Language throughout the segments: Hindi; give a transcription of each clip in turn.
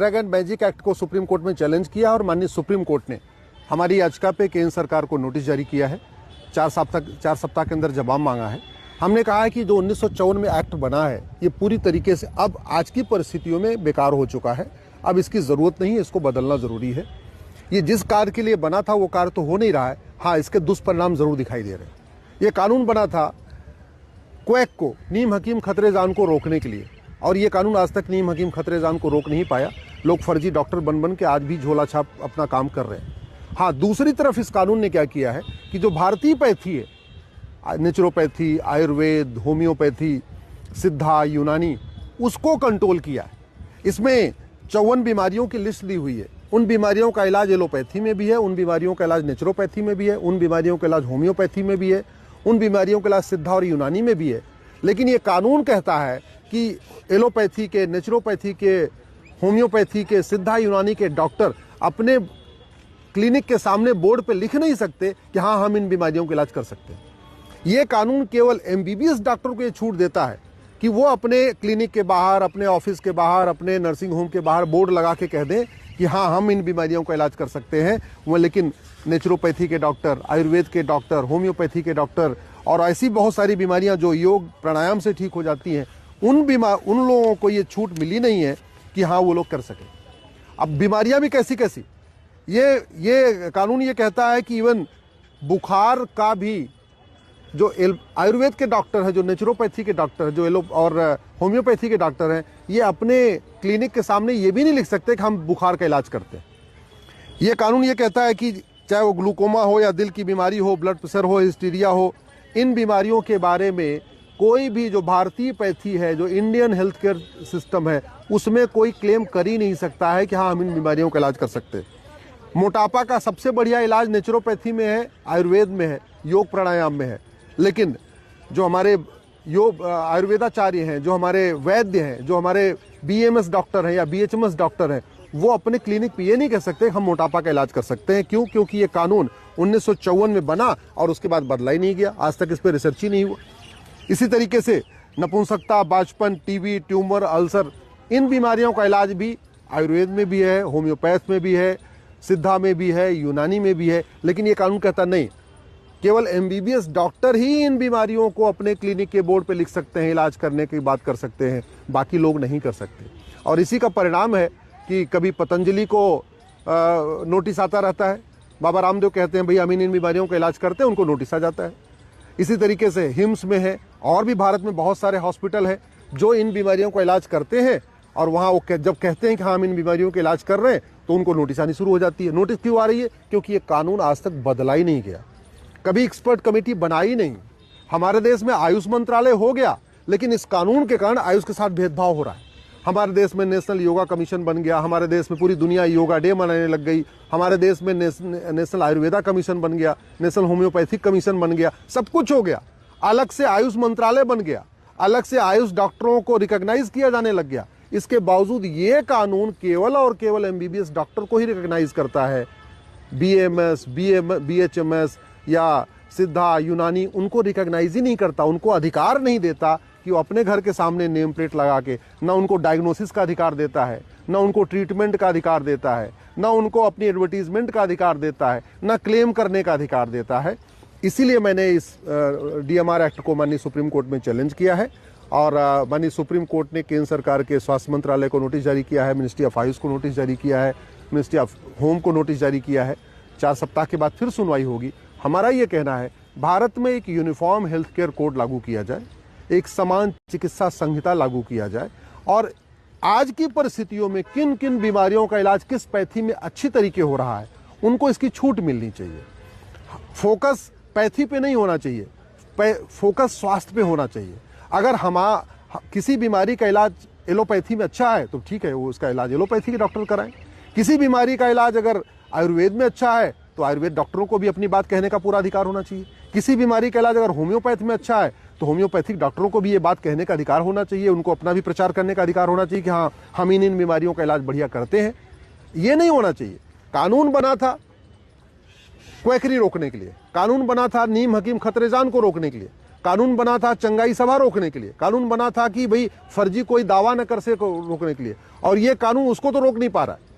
ड्रग एंड मैजिक एक्ट को सुप्रीम कोर्ट में चैलेंज किया और माननीय सुप्रीम कोर्ट ने हमारी याचिका पे केंद्र सरकार को नोटिस जारी किया है। 4 सप्ताह के अंदर जवाब मांगा है। हमने कहा है कि जो 1954 में एक्ट बना है ये पूरी तरीके से अब आज की परिस्थितियों में बेकार हो चुका है। अब इसकी ज़रूरत नहीं है, इसको बदलना ज़रूरी है। ये जिस कार्य के लिए बना था वो कार्य तो हो नहीं रहा है। हाँ, इसके दुष्परिणाम ज़रूर दिखाई दे रहे हैं। ये कानून बना था क्वैक को, नीम हकीम खतरे जान को रोकने के लिए, और ये कानून आज तक नीम हकीम खतरे जान को रोक नहीं पाया। लोग फर्जी डॉक्टर बन के आज भी झोला छाप अपना काम कर रहे हैं। हाँ, दूसरी तरफ इस कानून ने क्या किया है कि जो भारतीय पैथी है, नेचुरोपैथी, आयुर्वेद, होम्योपैथी, सिद्धा, यूनानी, उसको कंट्रोल किया है। इसमें 54 बीमारियों की लिस्ट दी हुई है। उन बीमारियों का इलाज एलोपैथी में भी है, उन बीमारियों का इलाज नेचुरोपैथी में भी है, उन बीमारियों का इलाज होम्योपैथी में भी है, उन बीमारियों का इलाज सिद्धा और यूनानी में भी है। लेकिन ये कानून कहता है कि एलोपैथी के, नेचुरोपैथी के, होम्योपैथी के, सिद्धा, यूनानी के डॉक्टर अपने क्लिनिक के सामने बोर्ड पे लिख नहीं सकते कि हाँ, हम इन बीमारियों का इलाज कर सकते हैं। ये कानून केवल एमबीबीएस डॉक्टर को ये छूट देता है कि वो अपने क्लिनिक के बाहर, अपने ऑफिस के बाहर, अपने नर्सिंग होम के बाहर बोर्ड लगा के कह दें कि हाँ, हम इन बीमारियों का इलाज कर सकते हैं। वो लेकिन नेचुरोपैथी के डॉक्टर, आयुर्वेद के डॉक्टर, होम्योपैथी के डॉक्टर और ऐसी बहुत सारी बीमारियां जो योग प्राणायाम से ठीक हो जाती हैं, उन लोगों को ये छूट मिली नहीं है कि हाँ, वो लोग कर सकें। अब बीमारियां भी कैसी कैसी, ये कानून ये कहता है कि इवन बुखार का भी जो आयुर्वेद के डॉक्टर हैं, जो नेचुरोपैथी के डॉक्टर हैं, जो और होम्योपैथी के डॉक्टर हैं, ये अपने क्लिनिक के सामने ये भी नहीं लिख सकते कि हम बुखार का इलाज करते हैं। ये कानून ये कहता है कि चाहे वो ग्लूकोमा हो या दिल की बीमारी हो, ब्लड प्रेशर हो, हिस्टीरिया हो, इन बीमारियों के बारे में कोई भी जो भारतीय पैथी है, जो इंडियन हेल्थ केयर सिस्टम है, उसमें कोई क्लेम कर ही नहीं सकता है कि हाँ, हम इन बीमारियों का इलाज कर सकते हैं। मोटापा का सबसे बढ़िया इलाज नेचुरोपैथी में है, आयुर्वेद में है, योग प्राणायाम में है। लेकिन जो हमारे योग आयुर्वेदाचार्य हैं, जो हमारे वैद्य हैं, जो हमारे बीएमएस डॉक्टर हैं या बीएचएमएस डॉक्टर हैं, वो अपने क्लिनिक पे ये नहीं कह सकते हम मोटापा का इलाज कर सकते हैं। क्यों? क्योंकि ये कानून 1954 में बना और उसके बाद बदला ही नहीं गया। आज तक इस पर रिसर्च ही नहीं हुआ। इसी तरीके से नपुंसकता, बाजपन, टीबी, ट्यूमर, अल्सर, इन बीमारियों का इलाज भी आयुर्वेद में भी है, होम्योपैथ में भी है, सिद्धा में भी है, यूनानी में भी है। लेकिन ये कानून कहता नहीं, केवल एमबीबीएस डॉक्टर ही इन बीमारियों को अपने क्लिनिक के बोर्ड पे लिख सकते हैं, इलाज करने की बात कर सकते हैं, बाकी लोग नहीं कर सकते। और इसी का परिणाम है कि कभी पतंजलि को नोटिस आता रहता है, बाबा रामदेव कहते हैं भाई हम इन बीमारियों का इलाज करते हैं, उनको नोटिस आ जाता है। इसी तरीके से हिम्स में है, और भी भारत में बहुत सारे हॉस्पिटल हैं जो इन बीमारियों का इलाज करते हैं, और वहाँ वो जब कहते हैं कि हाँ, हम इन बीमारियों का इलाज कर रहे हैं, तो उनको नोटिस आनी शुरू हो जाती है। नोटिस क्यों आ रही है? क्योंकि ये कानून आज तक बदला ही नहीं गया, कभी एक्सपर्ट कमेटी बनाई नहीं। हमारे देश में आयुष मंत्रालय हो गया, लेकिन इस कानून के कारण आयुष के साथ भेदभाव हो रहा है। हमारे देश में नेशनल योगा कमीशन बन गया, हमारे देश में पूरी दुनिया योगा डे मनाने लग गई, हमारे देश में नेशनल आयुर्वेदा कमीशन बन गया, नेशनल होम्योपैथिक कमीशन बन गया, सब कुछ हो गया। अलग से आयुष मंत्रालय बन गया, अलग से आयुष डॉक्टरों को रिकॉग्नाइज किया जाने लग गया। इसके बावजूद ये कानून केवल और केवल एमबीबीएस डॉक्टर को ही रिकॉग्नाइज करता है। बीएमएस, बीएचएमएस या सिद्धा, यूनानी, उनको रिकॉग्नाइज ही नहीं करता, उनको अधिकार नहीं देता कि वो अपने घर के सामने नेम प्लेट लगा के, ना उनको डायग्नोसिस का अधिकार देता है, ना उनको ट्रीटमेंट का अधिकार देता है, ना उनको अपनी एडवर्टीजमेंट का अधिकार देता है, ना क्लेम करने का अधिकार देता है। इसीलिए मैंने इस डीएमआर एक्ट को माननीय सुप्रीम कोर्ट में चैलेंज किया है, और माननीय सुप्रीम कोर्ट ने केंद्र सरकार के स्वास्थ्य मंत्रालय को नोटिस जारी किया है, मिनिस्ट्री ऑफ आयुष को नोटिस जारी किया है, मिनिस्ट्री ऑफ होम को नोटिस जारी किया है। 4 सप्ताह के बाद फिर सुनवाई होगी। हमारा ये कहना है, भारत में एक यूनिफॉर्म हेल्थ केयर कोड लागू किया जाए, एक समान चिकित्सा संहिता लागू किया जाए, और आज की परिस्थितियों में किन किन बीमारियों का इलाज किस पैथी में अच्छी तरीके हो रहा है, उनको इसकी छूट मिलनी चाहिए। फोकस पैथी पे नहीं होना चाहिए, फोकस स्वास्थ्य पे होना चाहिए। अगर किसी बीमारी का इलाज एलोपैथी में अच्छा है तो ठीक है, वो उसका इलाज एलोपैथी के डॉक्टर कराएं। किसी बीमारी का इलाज अगर आयुर्वेद में अच्छा है तो आयुर्वेद डॉक्टरों को भी अपनी बात कहने का पूरा अधिकार होना चाहिए। किसी बीमारी का इलाज अगर होम्योपैथ में अच्छा है तो होम्योपैथिक डॉक्टरों को भी ये बात कहने का अधिकार होना चाहिए, उनको अपना भी प्रचार करने का अधिकार होना चाहिए कि हाँ, हम इन बीमारियों का इलाज बढ़िया करते हैं। ये नहीं होना चाहिए। कानून बना था क्वैकरी रोकने के लिए, कानून बना था नीम हकीम खतरेजान को रोकने के लिए, कानून बना था चंगाई सभा रोकने के लिए, कानून बना था कि भाई फर्जी कोई दावा न कर सके रोकने के लिए, और ये कानून उसको तो रोक नहीं पा रहा है।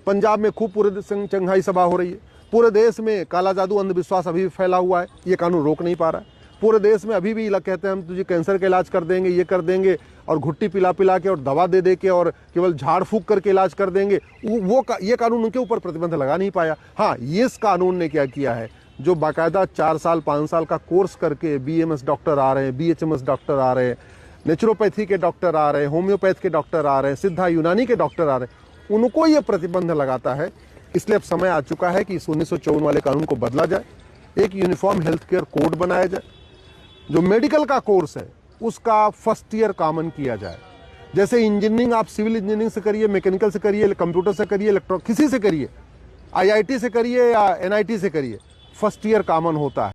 पंजाब में खूब पूरे चंगाई सभा हो रही है, पूरे देश में काला जादू अंधविश्वास अभी भी फैला हुआ है, ये कानून रोक नहीं पा रहा है। पूरे देश में अभी भी कहते हैं हम तुझे कैंसर का इलाज कर देंगे, ये कर देंगे, और घुट्टी पिला पिला के और दवा दे दे के और केवल झाड़ फूक करके इलाज कर देंगे। ये कानून उनके ऊपर प्रतिबंध लगा नहीं पाया। हाँ, ये इस कानून ने क्या किया है, जो बाकायदा 4 साल 5 साल का कोर्स करके BMS डॉक्टर आ रहे हैं, BHMS डॉक्टर आ रहे हैं, नेचुरोपैथी के डॉक्टर आ रहे हैं, होम्योपैथ के डॉक्टर आ रहे हैं, सिद्धा यूनानी के डॉक्टर आ रहे हैं, उनको ये प्रतिबंध लगाता है। इसलिए अब समय आ चुका है कि इस 1954 वाले कानून को बदला जाए, एक यूनिफॉर्म हेल्थ केयर कोड बनाया जाए, जो मेडिकल का कोर्स है उसका फर्स्ट ईयर कॉमन किया जाए। जैसे इंजीनियरिंग आप सिविल इंजीनियरिंग से करिए, मैकेनिकल से करिए, कंप्यूटर से करिए, किसी से करिए, IIT से करिए या NIT से करिए, फर्स्ट ईयर कॉमन होता है।